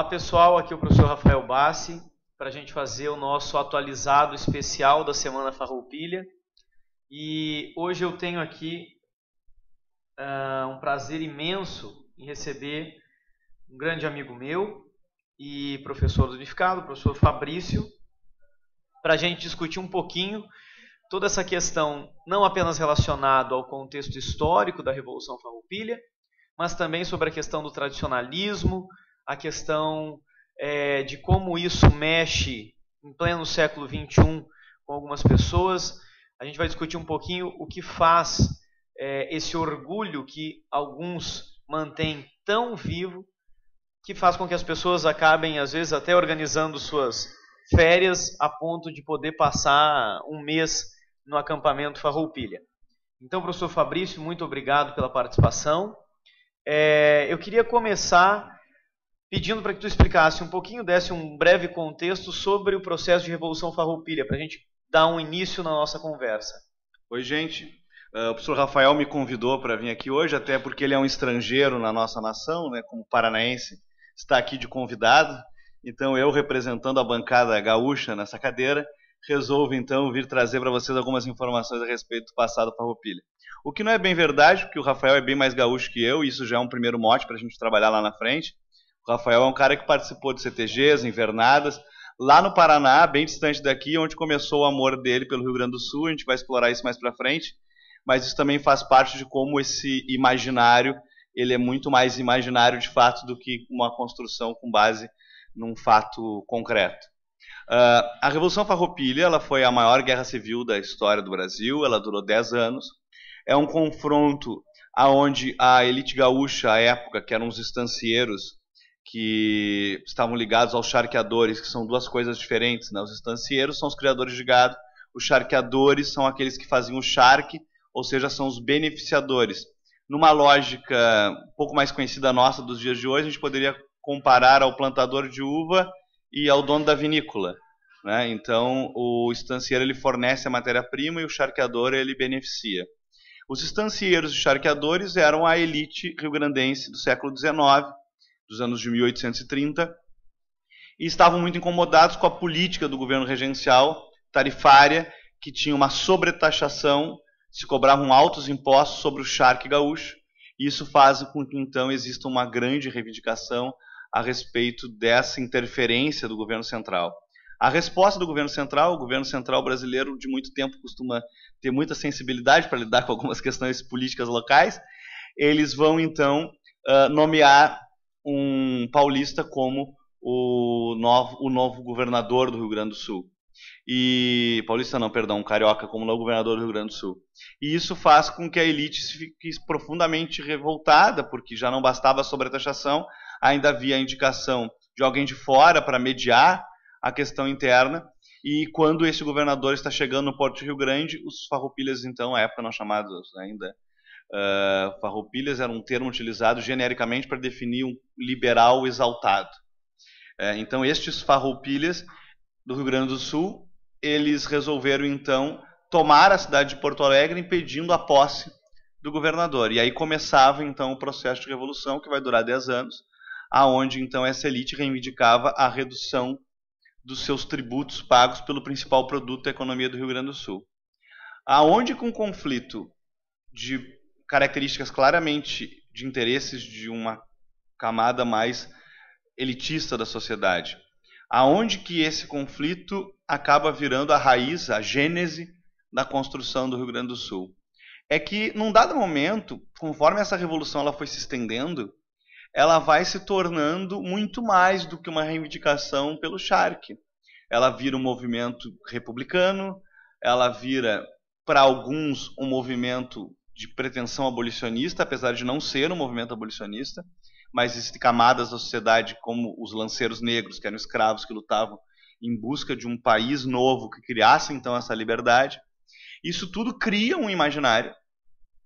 pessoal, aqui é o professor Rafael Bassi, para a gente fazer o nosso atualizado especial da Semana Farroupilha. E hoje eu tenho aqui um prazer imenso em receber um grande amigo meu e professor do unificado, o professor Fabrício, para a gente discutir um pouquinho toda essa questão, não apenas relacionada ao contexto histórico da Revolução Farroupilha, mas também sobre a questão do tradicionalismo, a questão de como isso mexe em pleno século XXI com algumas pessoas. A gente vai discutir um pouquinho o que faz esse orgulho que alguns mantêm tão vivo, que faz com que as pessoas acabem, às vezes, até organizando suas férias a ponto de poder passar um mês no acampamento Farroupilha. Então, professor Fabrício, muito obrigado pela participação. Eu queria começar pedindo para que tu explicasse um pouquinho, desse um breve contexto sobre o processo de Revolução Farroupilha, para a gente dar um início na nossa conversa. Oi, gente. O professor Rafael me convidou para vir aqui hoje, até porque ele é um estrangeiro na nossa nação, né, como paranaense, está aqui de convidado. Então, eu, representando a bancada gaúcha nessa cadeira, resolvo, então, vir trazer para vocês algumas informações a respeito do passado Farroupilha. O que não é bem verdade, porque o Rafael é bem mais gaúcho que eu, e isso já é um primeiro mote para a gente trabalhar lá na frente. O Rafael é um cara que participou de CTGs, invernadas, lá no Paraná, bem distante daqui, onde começou o amor dele pelo Rio Grande do Sul. A gente vai explorar isso mais para frente, mas isso também faz parte de como esse imaginário, ele é muito mais imaginário de fato do que uma construção com base num fato concreto. A Revolução Farroupilha, ela foi a maior guerra civil da história do Brasil, ela durou 10 anos, é um confronto aonde a elite gaúcha, à época, que eram os estancieiros, que estavam ligados aos charqueadores, que são duas coisas diferentes, né? Os estancieiros são os criadores de gado, os charqueadores são aqueles que faziam o charque, ou seja, são os beneficiadores. Numa lógica um pouco mais conhecida nossa dos dias de hoje, a gente poderia comparar ao plantador de uva e ao dono da vinícola, né? Então, o estancieiro ele fornece a matéria-prima e o charqueador ele beneficia. Os estancieiros e charqueadores eram a elite rio-grandense do século XIX, dos anos de 1830, e estavam muito incomodados com a política do governo regencial tarifária, que tinha uma sobretaxação, se cobravam altos impostos sobre o charque gaúcho, e isso faz com que então exista uma grande reivindicação a respeito dessa interferência do governo central. A resposta do governo central, o governo central brasileiro de muito tempo costuma ter muita sensibilidade para lidar com algumas questões políticas locais, eles vão então nomear um paulista como o novo governador do Rio Grande do Sul. Um carioca como novo governador do Rio Grande do Sul. E isso faz com que a elite fique profundamente revoltada, porque já não bastava a sobretaxação, ainda havia a indicação de alguém de fora para mediar a questão interna, e quando esse governador está chegando no Porto de Rio Grande, os farroupilhas, então, à época não chamados ainda farroupilhas, era um termo utilizado genericamente para definir um liberal exaltado. Então, estes farroupilhas do Rio Grande do Sul, eles resolveram, então, tomar a cidade de Porto Alegre impedindo a posse do governador. E aí começava, então, o processo de revolução, que vai durar 10 anos, aonde, então, essa elite reivindicava a redução dos seus tributos pagos pelo principal produto da economia do Rio Grande do Sul. Aonde com um conflito de características claramente de interesses de uma camada mais elitista da sociedade, aonde que esse conflito acaba virando a raiz, a gênese da construção do Rio Grande do Sul. É que, num dado momento, conforme essa revolução ela foi se estendendo, ela vai se tornando muito mais do que uma reivindicação pelo charque. Ela vira um movimento republicano, ela vira, para alguns, um movimento de pretensão abolicionista, apesar de não ser um movimento abolicionista, mas existem camadas da sociedade como os lanceiros negros, que eram escravos que lutavam em busca de um país novo que criasse então essa liberdade. Isso tudo cria um imaginário,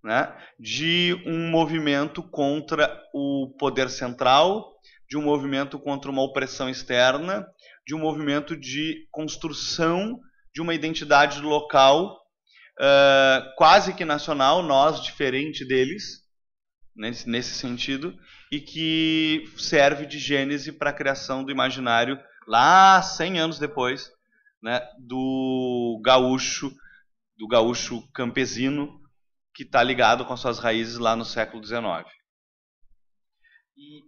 né, de um movimento contra o poder central, de um movimento contra uma opressão externa, de um movimento de construção de uma identidade local quase que nacional, nós diferente deles, nesse sentido, e que serve de gênese para a criação do imaginário lá 100 anos depois, né, do gaúcho campesino, que está ligado com as suas raízes lá no século XIX. E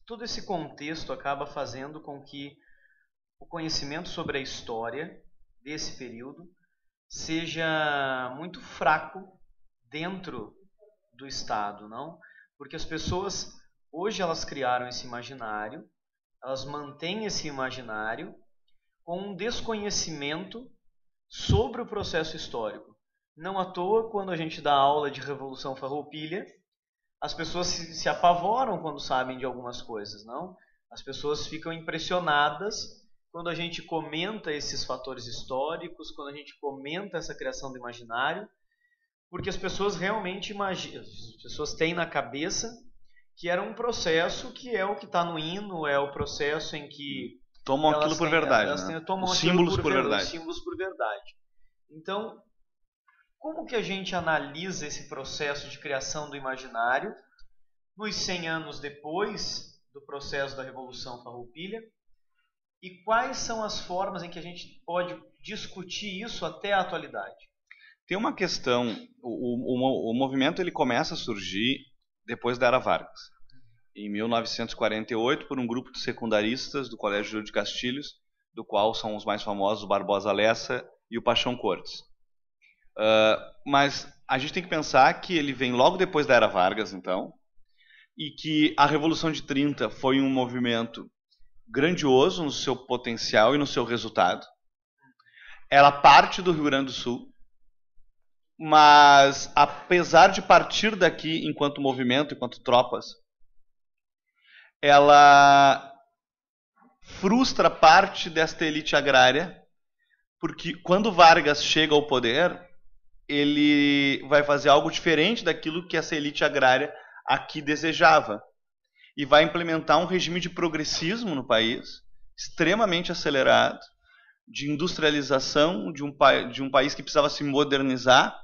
todo esse contexto acaba fazendo com que o conhecimento sobre a história desse período seja muito fraco dentro do Estado, não? Porque as pessoas, hoje elas criaram esse imaginário, elas mantêm esse imaginário com um desconhecimento sobre o processo histórico. Não à toa, quando a gente dá aula de Revolução Farroupilha, as pessoas se apavoram quando sabem de algumas coisas, não? As pessoas ficam impressionadas quando a gente comenta esses fatores históricos, quando a gente comenta essa criação do imaginário, porque as pessoas realmente imaginam, as pessoas têm na cabeça que era um processo que é o que está no hino, é o processo em que tomam aquilo por verdade, né? Tomam os símbolos por verdade. Os símbolos por verdade. Então, como que a gente analisa esse processo de criação do imaginário nos 100 anos depois do processo da Revolução Farroupilha? E quais são as formas em que a gente pode discutir isso até a atualidade? Tem uma questão, o movimento ele começa a surgir depois da Era Vargas. Em 1948, por um grupo de secundaristas do Colégio Júlio de Castilhos, do qual são os mais famosos o Barbosa Lessa e o Paixão Cortes. Mas a gente tem que pensar que ele vem logo depois da Era Vargas, então, e que a Revolução de 30 foi um movimento grandioso no seu potencial e no seu resultado. Ela parte do Rio Grande do Sul, mas apesar de partir daqui enquanto movimento, enquanto tropas, ela frustra parte desta elite agrária, porque quando Vargas chega ao poder, ele vai fazer algo diferente daquilo que essa elite agrária aqui desejava. E vai implementar um regime de progressismo no país, extremamente acelerado, de industrialização de um país que precisava se modernizar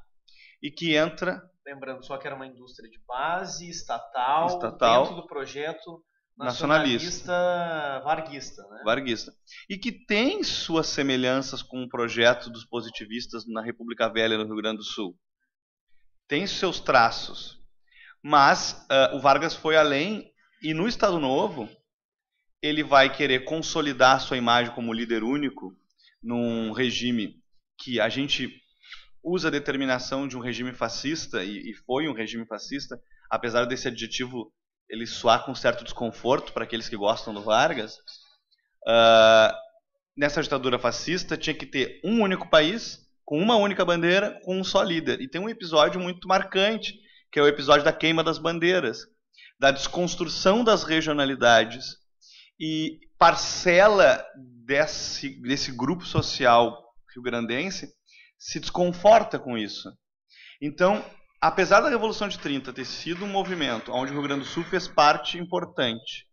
e que entra... Lembrando só que era uma indústria de base, estatal dentro do projeto nacionalista varguista, né? Varguista. E que tem suas semelhanças com o projeto dos positivistas na República Velha no Rio Grande do Sul. Tem seus traços. Mas o Vargas foi além. E no Estado Novo, ele vai querer consolidar sua imagem como líder único num regime que a gente usa a determinação de um regime fascista, e foi um regime fascista, apesar desse adjetivo ele soar com certo desconforto para aqueles que gostam do Vargas. Nessa ditadura fascista tinha que ter um único país, com uma única bandeira, com um só líder. E tem um episódio muito marcante, que é o episódio da queima das bandeiras, da desconstrução das regionalidades, e parcela desse grupo social rio-grandense se desconforta com isso. Então, apesar da Revolução de 30 ter sido um movimento onde o Rio Grande do Sul fez parte importante,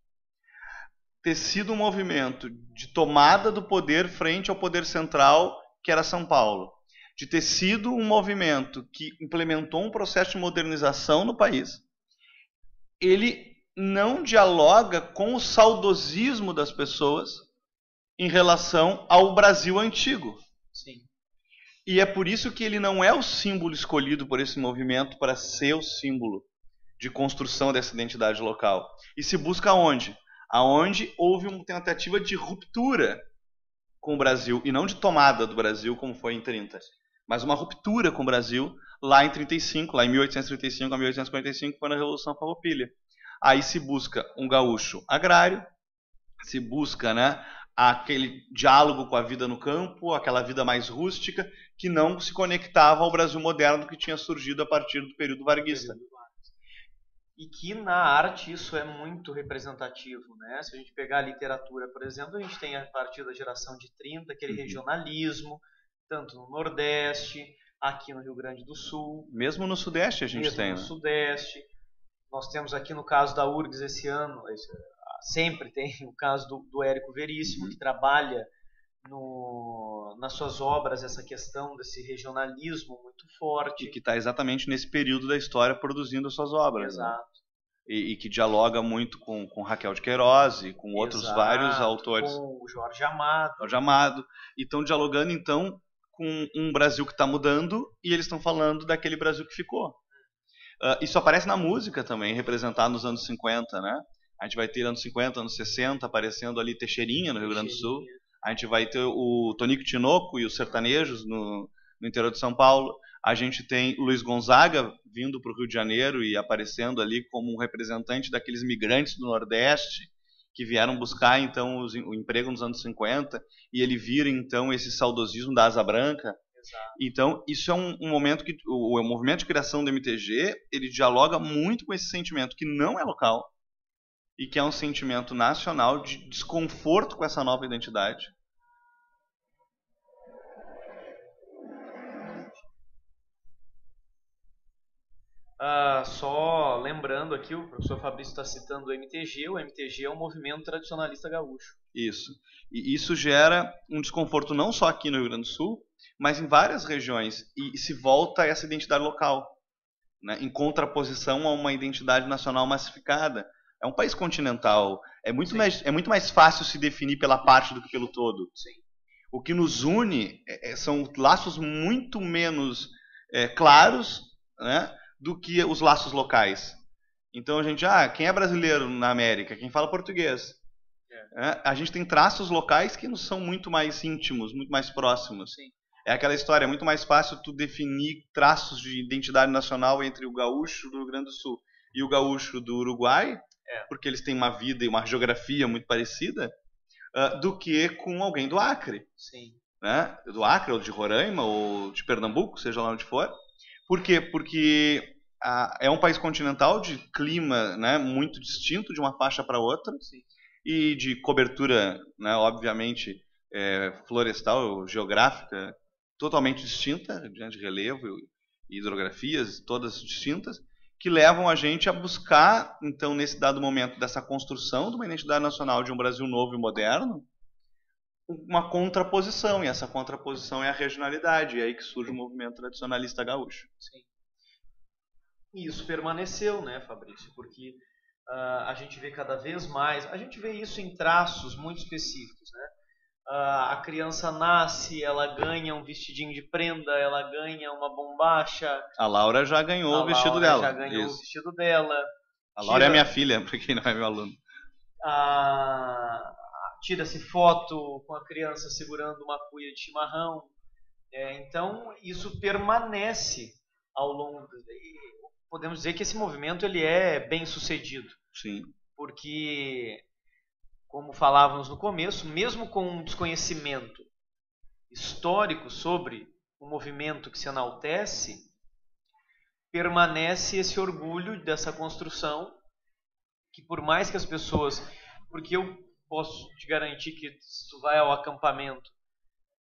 ter sido um movimento de tomada do poder frente ao poder central, que era São Paulo, de ter sido um movimento que implementou um processo de modernização no país, ele não dialoga com o saudosismo das pessoas em relação ao Brasil antigo. Sim. E é por isso que ele não é o símbolo escolhido por esse movimento para ser o símbolo de construção dessa identidade local. E se busca onde? Aonde houve uma tentativa de ruptura com o Brasil, e não de tomada do Brasil, como foi em 30, mas uma ruptura com o Brasil lá em 35, lá em 1835 a 1845, foi na Revolução Farroupilha. Aí se busca um gaúcho agrário, se busca, né, aquele diálogo com a vida no campo, aquela vida mais rústica, que não se conectava ao Brasil moderno que tinha surgido a partir do período varguista. E que na arte isso é muito representativo, né? Se a gente pegar a literatura, por exemplo, a gente tem a partir da geração de 30 aquele regionalismo, tanto no Nordeste, aqui no Rio Grande do Sul. Mesmo no Sudeste a gente tem. Mesmo no Sudeste. Nós temos aqui no caso da URGS esse ano, sempre tem o caso do Érico Veríssimo, que trabalha nas suas obras essa questão desse regionalismo muito forte. E que está exatamente nesse período da história produzindo as suas obras. Exato. Né? e que dialoga muito com Raquel de Queiroz e com outros vários autores. Com o Jorge Amado. Jorge Amado. E estão dialogando, então, com um Brasil que está mudando e eles estão falando daquele Brasil que ficou. Isso aparece na música também, representado nos anos 50, né? A gente vai ter anos 50, anos 60, aparecendo ali Teixeirinha, no Rio Grande do Sul. A gente vai ter o Tonico Tinoco e os sertanejos no interior de São Paulo. A gente tem Luiz Gonzaga vindo para o Rio de Janeiro e aparecendo ali como um representante daqueles migrantes do Nordeste que vieram buscar, então, o emprego nos anos 50. E ele vira, então, esse saudosismo da Asa Branca. Exato. Então, isso é um momento que o movimento de criação do MTG, ele dialoga muito com esse sentimento que não é local e que é um sentimento nacional de desconforto com essa nova identidade. Só lembrando aqui, o professor Fabrício está citando o MTG é um movimento tradicionalista gaúcho. Isso. E isso gera um desconforto não só aqui no Rio Grande do Sul, mas em várias regiões. E se volta a essa identidade local, né, em contraposição a uma identidade nacional massificada. É um país continental. É muito mais fácil se definir pela parte do que pelo todo. Sim. O que nos une são laços muito menos claros, né, do que os laços locais. Então a gente, quem é brasileiro na América? Quem fala português. A gente tem traços locais que nos são muito mais íntimos, muito mais próximos. Sim. É aquela história, é muito mais fácil tu definir traços de identidade nacional entre o gaúcho do Rio Grande do Sul e o gaúcho do Uruguai, porque eles têm uma vida e uma geografia muito parecida, do que com alguém do Acre. Sim. Né? Do Acre, ou de Roraima, ou de Pernambuco, seja lá onde for. Por quê? Porque é um país continental de clima, né, muito distinto de uma faixa para outra. Sim. E de cobertura, né, obviamente, florestal, geográfica, totalmente distinta, de relevo e hidrografias, todas distintas, que levam a gente a buscar, então, nesse dado momento dessa construção de uma identidade nacional de um Brasil novo e moderno, uma contraposição, e essa contraposição é a regionalidade, e é aí que surge o movimento tradicionalista gaúcho. Sim. E isso permaneceu, né, Fabrício? Porque a gente vê cada vez mais, a gente vê isso em traços muito específicos, né? A criança nasce, ela ganha um vestidinho de prenda, ela ganha uma bombacha. A Laura já ganhou o vestido dela. Já ganhou o vestido dela. A Laura é minha filha, para quem não é meu aluno. Tira-se foto com a criança segurando uma cuia de chimarrão. Então, isso permanece ao longo... Podemos dizer que esse movimento ele é bem sucedido. Sim. Porque, como falávamos no começo, mesmo com um desconhecimento histórico sobre o movimento que se enaltece, permanece esse orgulho dessa construção que, por mais que as pessoas... Porque eu posso te garantir que se tu vai ao acampamento,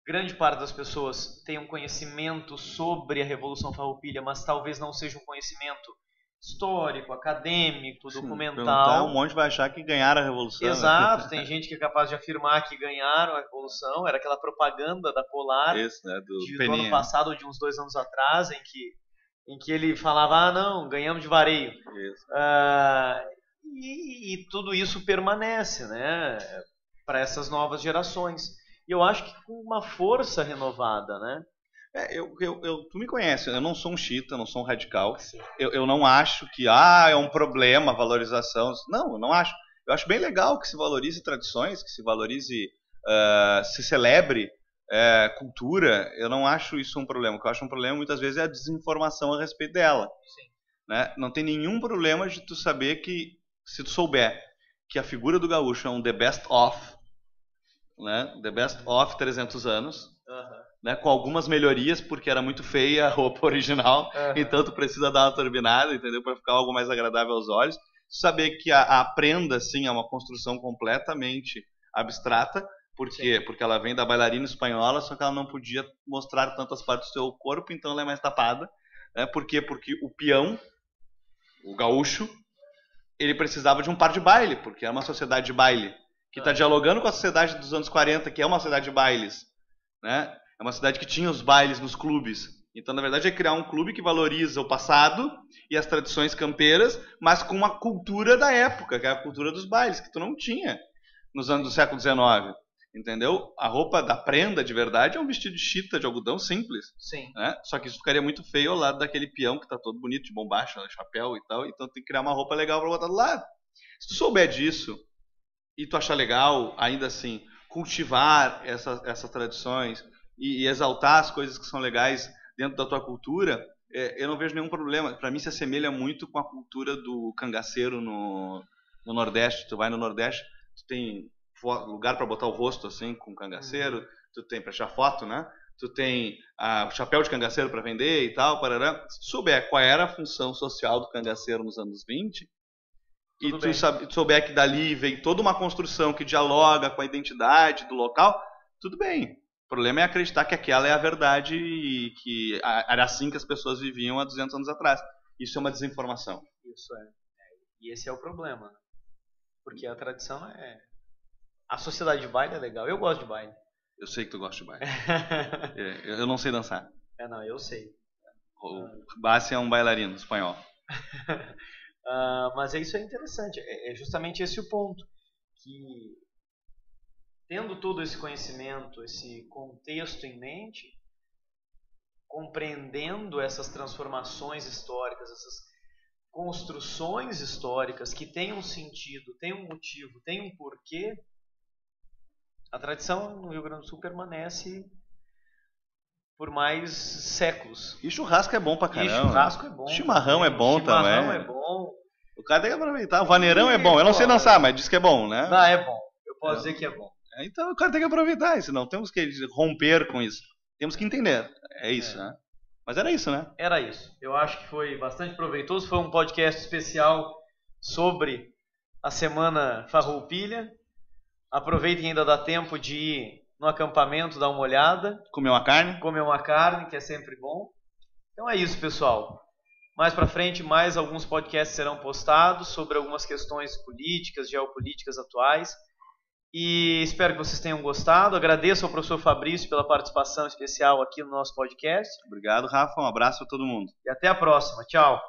grande parte das pessoas tem um conhecimento sobre a Revolução Farroupilha, mas talvez não seja um conhecimento histórico, acadêmico, documental. Um monte vai achar que ganharam a Revolução. Exato, tem gente que é capaz de afirmar que ganharam a Revolução. Era aquela propaganda da Polar né, do ano passado, ou de uns 2 anos atrás, em que ele falava, não, ganhamos de vareio. E tudo isso permanece, né, para essas novas gerações. E eu acho que com uma força renovada, né? Tu me conhece, eu não sou um xiita, não sou um radical. Eu não acho que é um problema a valorização. Não, eu não acho. Eu acho bem legal que se valorize tradições, que se valorize, se celebre cultura. Eu não acho isso um problema. O que eu acho um problema muitas vezes é a desinformação a respeito dela. Sim. Né? Não tem nenhum problema de tu saber que, se tu souber que a figura do gaúcho é um the best of, né? The best of 300 anos, né? Com algumas melhorias, porque era muito feia a roupa original, então tu precisa dar uma turbinada, entendeu? Para ficar algo mais agradável aos olhos. Saber que a prenda, sim, é uma construção completamente abstrata, porque ela vem da bailarina espanhola, só que ela não podia mostrar tantas partes do seu corpo, então ela é mais tapada. Né? Por quê? Porque o peão, o gaúcho, ele precisava de um par de baile, porque era uma sociedade de baile, que está dialogando com a sociedade dos anos 40, que é uma sociedade de bailes. Né? É uma cidade que tinha os bailes nos clubes. Então, na verdade, é criar um clube que valoriza o passado e as tradições campeiras, mas com uma cultura da época, que é a cultura dos bailes, que tu não tinha nos anos do século XIX. Entendeu? A roupa da prenda, de verdade, é um vestido de chita, de algodão simples. Sim. Né? Só que isso ficaria muito feio ao lado daquele peão que tá todo bonito, de bombacha, chapéu e tal. Então tem que criar uma roupa legal para botar do lado. Se tu souber disso e tu achar legal, ainda assim, cultivar essas tradições e exaltar as coisas que são legais dentro da tua cultura, eu não vejo nenhum problema. Para mim se assemelha muito com a cultura do cangaceiro no Nordeste. Tu vai no Nordeste, tu tem lugar para botar o rosto assim com cangaceiro, tu tem para tirar foto, né? Tu tem o chapéu de cangaceiro para vender e tal, parará. Se tu souber qual era a função social do cangaceiro nos anos 20, tudo e tu souber que dali vem toda uma construção que dialoga com a identidade do local, tudo bem. O problema é acreditar que aquela é a verdade e que era assim que as pessoas viviam há 200 anos atrás. Isso é uma desinformação. Isso é. E esse é o problema. Porque a tradição é... A sociedade de baile é legal. Eu gosto de baile. Eu sei que tu gosta de baile. Eu não sei dançar. Não, eu sei. O Bassi é um bailarino espanhol. Mas isso é interessante. É justamente esse o ponto. Que tendo todo esse conhecimento, esse contexto em mente, compreendendo essas transformações históricas, essas construções históricas que têm um sentido, têm um motivo, têm um porquê, a tradição no Rio Grande do Sul permanece por mais séculos. E churrasco é bom pra caramba. E churrasco é bom. Chimarrão é bom também. Chimarrão é bom. O cara tem que aproveitar. O vaneirão é bom. Eu não sei dançar, mas diz que é bom, né? Não, é bom. Eu posso dizer que é bom. Então o cara tem que aproveitar. Senão temos que romper com isso. Temos que entender. É isso, né? Mas era isso, né? Era isso. Eu acho que foi bastante proveitoso. Foi um podcast especial sobre a Semana Farroupilha. Aproveitem, ainda dá tempo de ir no acampamento, dar uma olhada. Comer uma carne. Comer uma carne, que é sempre bom. Então é isso, pessoal. Mais pra frente, mais alguns podcasts serão postados sobre algumas questões políticas, geopolíticas atuais. E espero que vocês tenham gostado. Agradeço ao professor Fabrício pela participação especial aqui no nosso podcast. Obrigado, Rafa. Um abraço a todo mundo. E até a próxima. Tchau.